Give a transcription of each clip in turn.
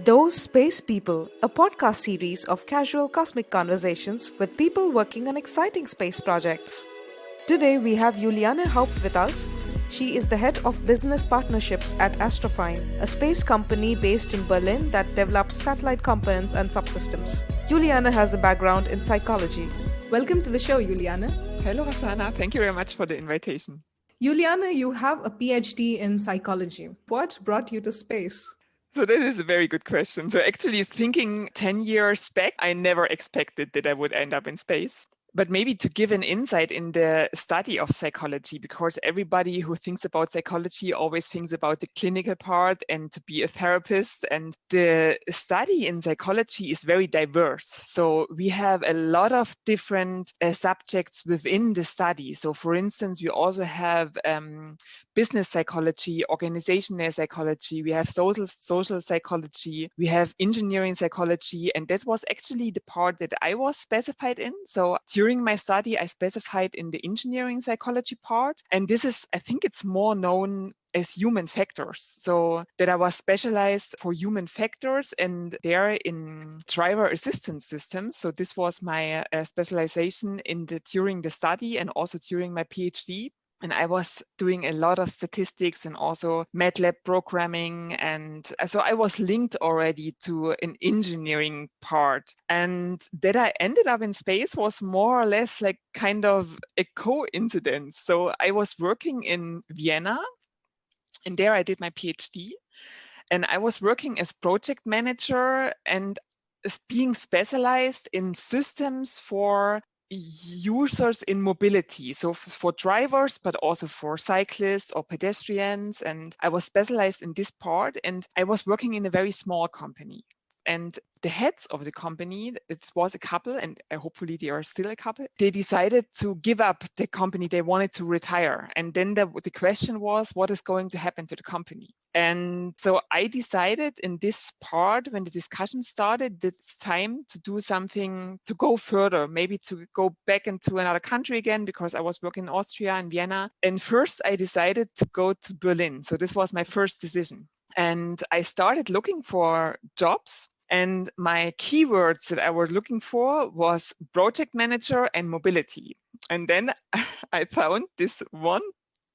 Those Space People, a podcast series of casual cosmic conversations with people working on exciting space projects. Today we have Juliane Haupt with us. She is the head of business partnerships at Astrofine, a space company based in Berlin that develops satellite components and subsystems. Juliane has a background in psychology. Welcome to the show, Juliane. Hello, Roshana. Thank you very much for the invitation. Juliane, you have a PhD in psychology. What brought you to space? So that is a very good question. So actually thinking 10 years back, I never expected that I would end up in space. But maybe to give an insight in the study of psychology, because everybody who thinks about psychology always thinks about the clinical part and to be a therapist. And the study in psychology is very diverse. So we have a lot of different subjects within the study. So for instance, we also have business psychology, organizational psychology, we have social psychology, we have engineering psychology, and that was actually the part that I was specified in. So during my study, I specified in the engineering psychology part, and this is, I think it's more known as human factors. So that I was specialized for human factors and there in driver assistance systems. So this was my specialization during the study and also during my PhD. And I was doing a lot of statistics and also MATLAB programming. And so I was linked already to an engineering part. And that I ended up in space was more or less like kind of a coincidence. So I was working in Vienna and there I did my PhD. And I was working as project manager and being specialized in systems for users in mobility, so for drivers, but also for cyclists or pedestrians. And I was specialized in this part, and I was working in a very small company. And the heads of the company, it was a couple, and hopefully they are still a couple, they decided to give up the company. They wanted to retire. And then the question was, what is going to happen to the company? And so I decided in this part, when the discussion started, that it's time to do something to go further, maybe to go back into another country again, because I was working in Austria and Vienna. And first I decided to go to Berlin. So this was my first decision. And I started looking for jobs. And my keywords that I was looking for was project manager and mobility. And then I found this one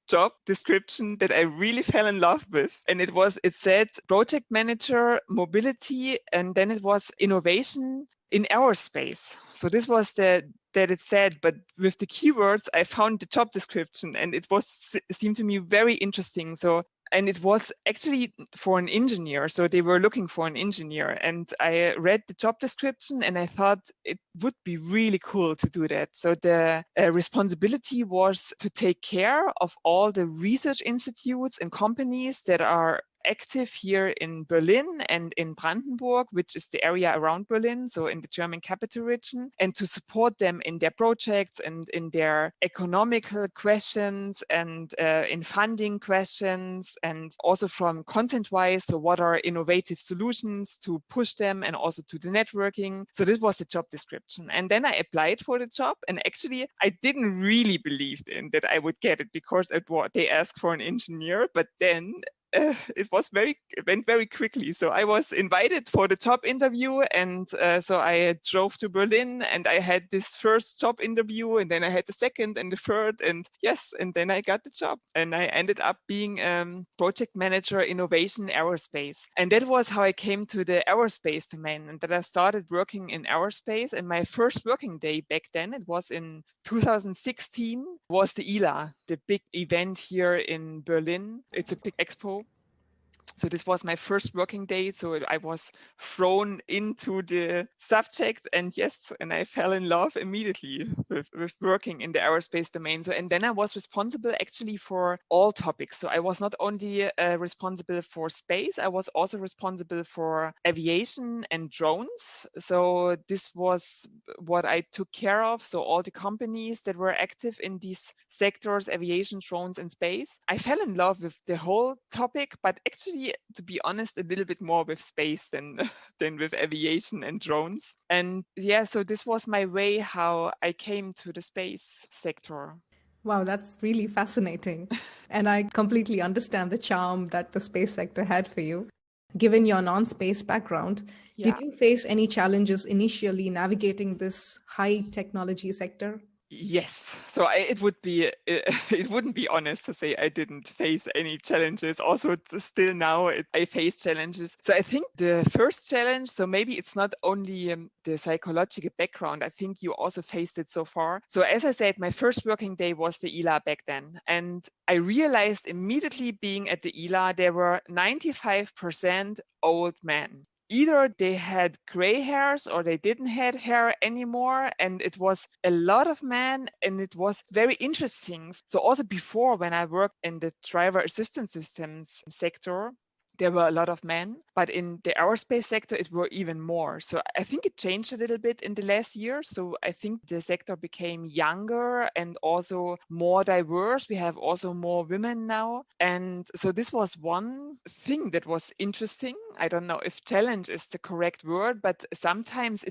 job description that I really fell in love with. And it said project manager, mobility, and then it was innovation in aerospace. So this was that it said, but with the keywords, I found the job description and it seemed to me very interesting. And it was actually for an engineer. So they were looking for an engineer. And I read the job description and I thought it would be really cool to do that. So the responsibility was to take care of all the research institutes and companies that are active here in Berlin and in Brandenburg, which is the area around Berlin, so in the German capital region, and to support them in their projects and in their economical questions and in funding questions, and also from content-wise, so what are innovative solutions to push them and also to the networking. So this was the job description. And then I applied for the job, and actually I didn't really believe in that I would get it because they asked for an engineer, but then it went very quickly. So I was invited for the job interview, and so I drove to Berlin, and I had this first job interview, and then I had the second and the third, and then I got the job, and I ended up being project manager innovation aerospace, and that was how I came to the aerospace domain, and that I started working in aerospace. And my first working day back then, it was in 2016, was the ILA, the big event here in Berlin. It's a big expo. So this was my first working day. So I was thrown into the subject, and I fell in love immediately with working in the aerospace domain. So, and then I was responsible actually for all topics. So I was not only responsible for space, I was also responsible for aviation and drones. So this was what I took care of. So all the companies that were active in these sectors, aviation, drones, and space. I fell in love with the whole topic, but actually, to be honest, a little bit more with space than than with aviation and drones. And so this was my way how I came to the space sector. Wow, that's really fascinating. And I completely understand the charm that the space sector had for you. Given your non-space background, did Yeah. you face any challenges initially navigating this high technology sector? Yes. So it would be it wouldn't be honest to say I didn't face any challenges. Also, still now I face challenges. So I think the first challenge. So maybe it's not only the psychological background. I think you also faced it so far. So as I said, my first working day was the ELA back then, and I realized immediately being at the ELA there were 95% old men. Either they had gray hairs or they didn't have hair anymore, and it was a lot of men, and it was very interesting. So also before, when I worked in the driver assistance systems sector, there were a lot of men, but in the aerospace sector it were even more. So I think it changed a little bit in the last year. So I think the sector became younger and also more diverse. We have also more women now, and so this was one thing that was interesting. I don't know if challenge is the correct word, but sometimes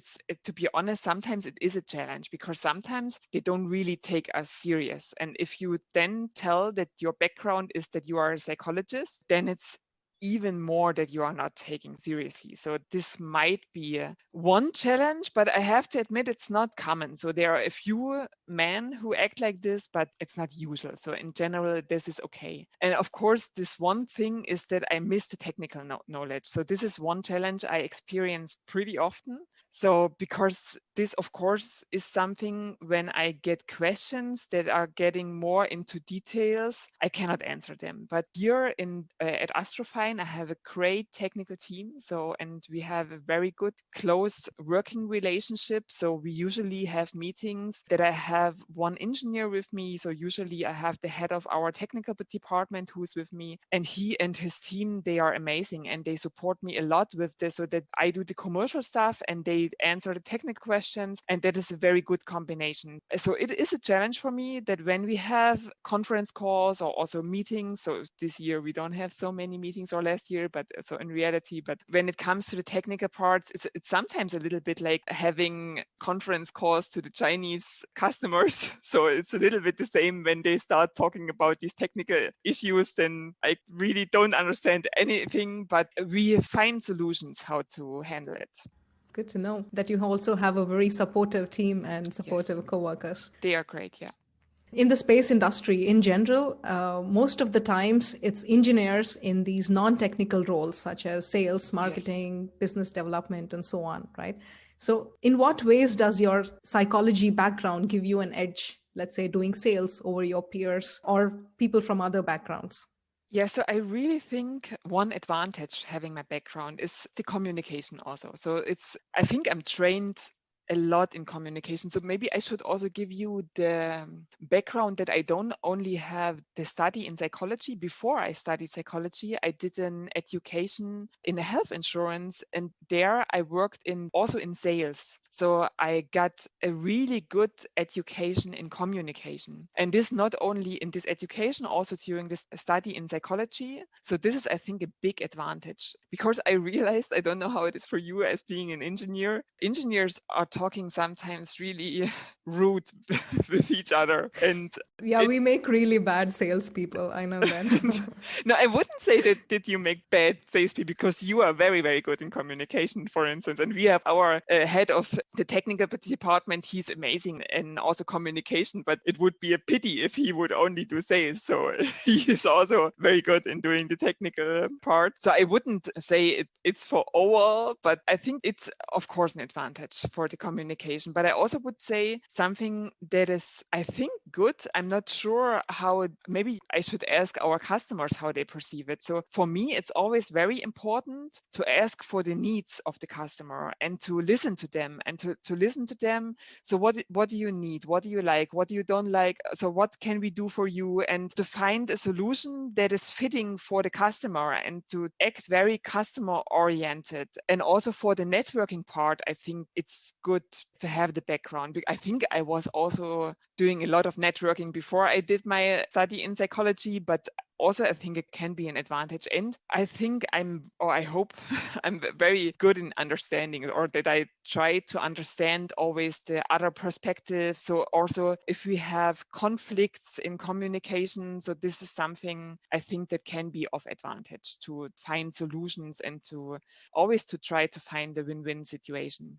to be honest, sometimes it is a challenge, because sometimes they don't really take us serious. And if you then tell that your background is that you are a psychologist, then it's even more that you are not taking seriously. So this might be one challenge, but I have to admit it's not common. So there are a few men who act like this, but it's not usual. So in general, this is okay. And of course, this one thing is that I miss the technical knowledge. So this is one challenge I experience pretty often. So because this, of course, is something when I get questions that are getting more into details, I cannot answer them. But here at Astrofine, I have a great technical team. So, and we have a very good close working relationship. So we usually have meetings that I have one engineer with me. So usually I have the head of our technical department who's with me, and he and his team, they are amazing and they support me a lot with this, so that I do the commercial stuff and they answer the technical questions, and that is a very good combination. So it is a challenge for me that when we have conference calls or also meetings, so this year we don't have so many meetings, or last year, but so in reality, but when it comes to the technical parts, it's sometimes a little bit like having conference calls to the Chinese customers. So it's a little bit the same when they start talking about these technical issues, then I really don't understand anything, but we find solutions how to handle it. Good to know that you also have a very supportive team and Yes, supportive coworkers. they are great. Yeah. In the space industry in general, most of the times it's engineers in these non-technical roles such as sales, Yes. marketing, business development, and so on, right? So in what ways does your psychology background give you an edge, let's say doing sales over your peers or people from other backgrounds? Yeah, so I really think one advantage having my background is the communication also. So I think I'm trained a lot in communication. So maybe I should also give you the background that I don't only have the study in psychology. Before I studied psychology, I did an education in a health insurance, and there I worked also in sales. So I got a really good education in communication. And this not only in this education, also during this study in psychology. So this is, I think, a big advantage, because I realized, I don't know how it is for you as being an engineer. Engineers are talking sometimes really rude with each other. And Yeah, we make really bad salespeople. I know that. no, I wouldn't say that you make bad salespeople, because you are very, very good in communication, for instance. And we have our head of the technical department. He's amazing and also communication, but it would be a pity if he would only do sales. So he is also very good in doing the technical part. So I wouldn't say it's for all, but I think it's, of course, an advantage for the communication. But I also would say something that is, I think, good. I'm not sure how, maybe I should ask our customers how they perceive it. So for me, it's always very important to ask for the needs of the customer and to listen to them and to listen to them. So what do you need? What do you like? What do you don't like? So what can we do for you? And to find a solution that is fitting for the customer and to act very customer oriented. And also for the networking part, I think it's good good to have the background. I think I was also doing a lot of networking before I did my study in psychology, but also I think it can be an advantage. And I think I hope I'm very good in understanding, or that I try to understand always the other perspective. So also if we have conflicts in communication, so this is something I think that can be of advantage, to find solutions and to always to try to find a win-win situation.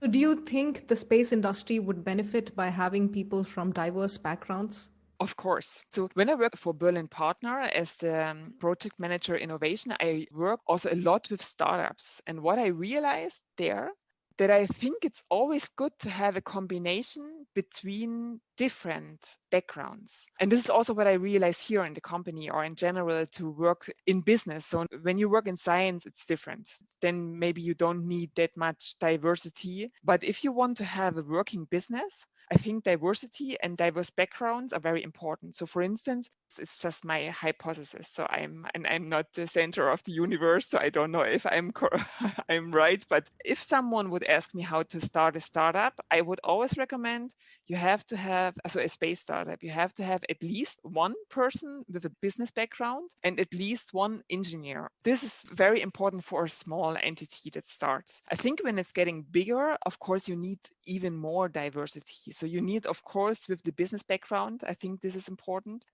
So do you think the space industry would benefit by having people from diverse backgrounds? Of course. So when I work for Berlin Partner as the project manager innovation, I work also a lot with startups. And what I realized there, that I think it's always good to have a combination between different backgrounds. And this is also what I realize here in the company, or in general to work in business. So when you work in science, it's different. Then maybe you don't need that much diversity. But if you want to have a working business, I think diversity and diverse backgrounds are very important. So for instance, it's just my hypothesis. So I'm not the center of the universe, so I don't know if I'm right. But if someone would ask me how to start a startup, I would always recommend you have to have, so a space startup, you have to have at least one person with a business background and at least one engineer. This is very important for a small entity that starts. I think when it's getting bigger, of course, you need even more diversity. So you need, of course, with the business background, I think this is important.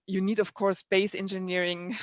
You need, of course, space engineering.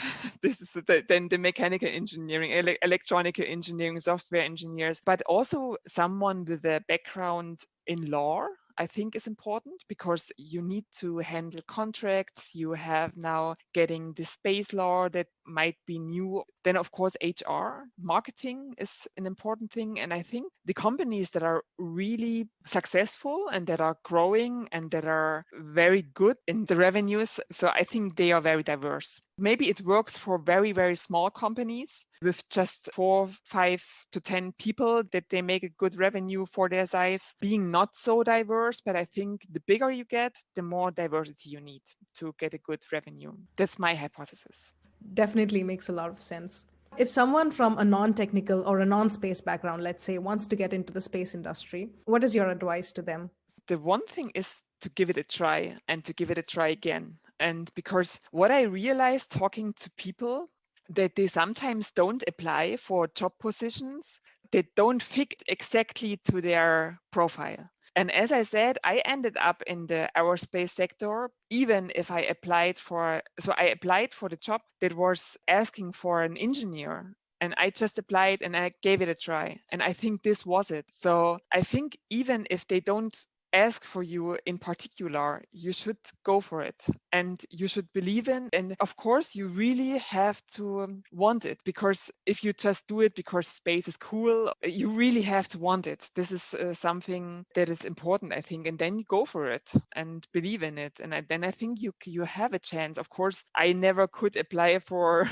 This is then the mechanical engineering, electronic engineering, software engineers, but also someone with a background in law, I think is important, because you need to handle contracts. You have now getting the space law that might be new. Then, of course, HR, marketing is an important thing. And I think the companies that are really successful and that are growing and that are very good in the revenues, so I think they are very diverse. Maybe it works for very, very small companies with just 4, 5 to 10 people that they make a good revenue for their size, being not so diverse. But I think the bigger you get, the more diversity you need to get a good revenue. That's my hypothesis. Definitely makes a lot of sense. If someone from a non-technical or a non-space background, let's say, wants to get into the space industry, what is your advice to them? The one thing is to give it a try and to give it a try again. And because what I realized talking to people, that they sometimes don't apply for job positions that don't fit exactly to their profile. And as I said, I ended up in the aerospace sector, even if I applied for the job that was asking for an engineer. And I just applied and I gave it a try. And I think this was it. So I think even if they don't ask for you in particular, you should go for it and you should believe in. And of course, you really have to want it, because if you just do it because space is cool, you really have to want it. This is something that is important, I think. And then you go for it and believe in it. And then I think you have a chance. Of course, I never could apply for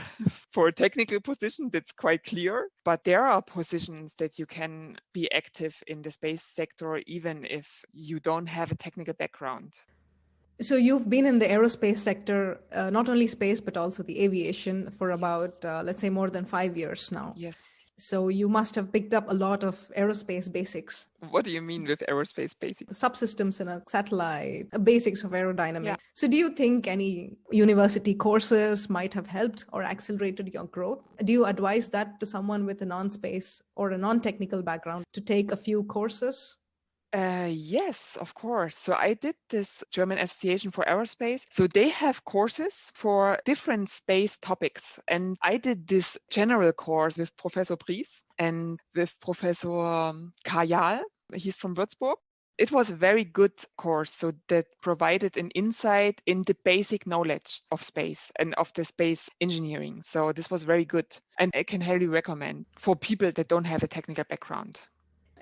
for a technical position. That's quite clear. But there are positions that you can be active in the space sector, even if you don't have a technical background. So you've been in the aerospace sector, not only space, but also the aviation for about, let's say, more than 5 years now. Yes. So you must have picked up a lot of aerospace basics. What do you mean with aerospace basics? Subsystems in a satellite, basics of aerodynamics. Yeah. So do you think any university courses might have helped or accelerated your growth? Do you advise that to someone with a non-space or a non-technical background to take a few courses? Yes, of course. So I did this German Association for Aerospace. So they have courses for different space topics. And I did this general course with Professor Pries and with Professor Kajal. He's from Würzburg. It was a very good course, so that provided an insight in the basic knowledge of space and of the space engineering. So this was very good. And I can highly recommend for people that don't have a technical background.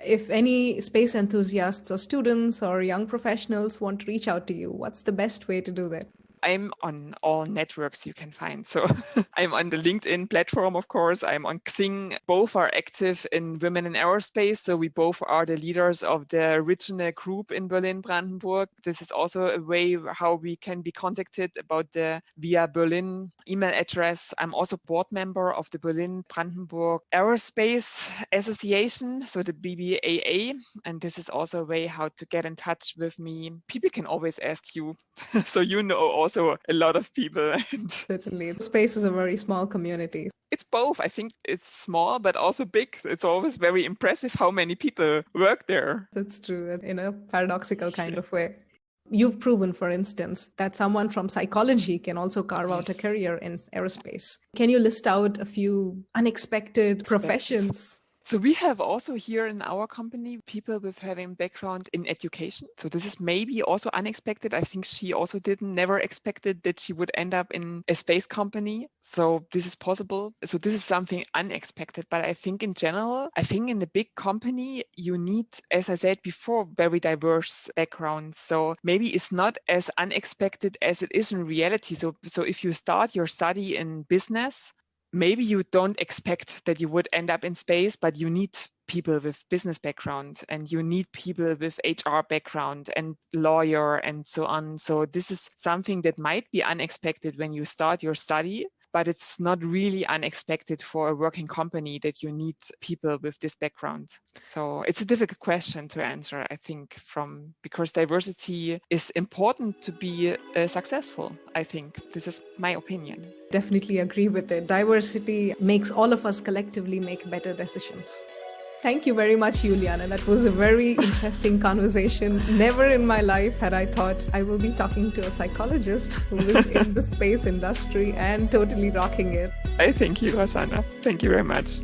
If any space enthusiasts or students or young professionals want to reach out to you, what's the best way to do that? I'm on all networks you can find. So I'm on the LinkedIn platform, of course. I'm on Xing. Both are active in Women in Aerospace. So we both are the leaders of the regional group in Berlin-Brandenburg. This is also a way how we can be contacted about the Via Berlin email address. I'm also board member of the Berlin-Brandenburg Aerospace Association, so the BBAA. And this is also a way how to get in touch with me. People can always ask you. So you know also a lot of people. Certainly. Space is a very small community. It's both. I think it's small, but also big. It's always very impressive how many people work there. That's true, in a paradoxical kind of way. You've proven, for instance, that someone from psychology can also carve out a career in aerospace. Can you list out a few unexpected professions? So we have also here in our company people with having background in education. So this is maybe also unexpected. I think she also never expected that she would end up in a space company. So this is possible. So this is something unexpected. But I think in general, I think in a big company, you need, as I said before, very diverse backgrounds. So maybe it's not as unexpected as it is in reality. So if you start your study in business, maybe you don't expect that you would end up in space, but you need people with business background and you need people with HR background and lawyer and so on. So this is something that might be unexpected when you start your study, but it's not really unexpected for a working company that you need people with this background. So it's a difficult question to answer, I think, because diversity is important to be successful. I think this is my opinion. Definitely agree with it. Diversity makes all of us collectively make better decisions. Thank you very much, Juliane. That was a very interesting conversation. Never in my life had I thought I will be talking to a psychologist who is in the space industry and totally rocking it. I thank you, Rosanna. Thank you very much.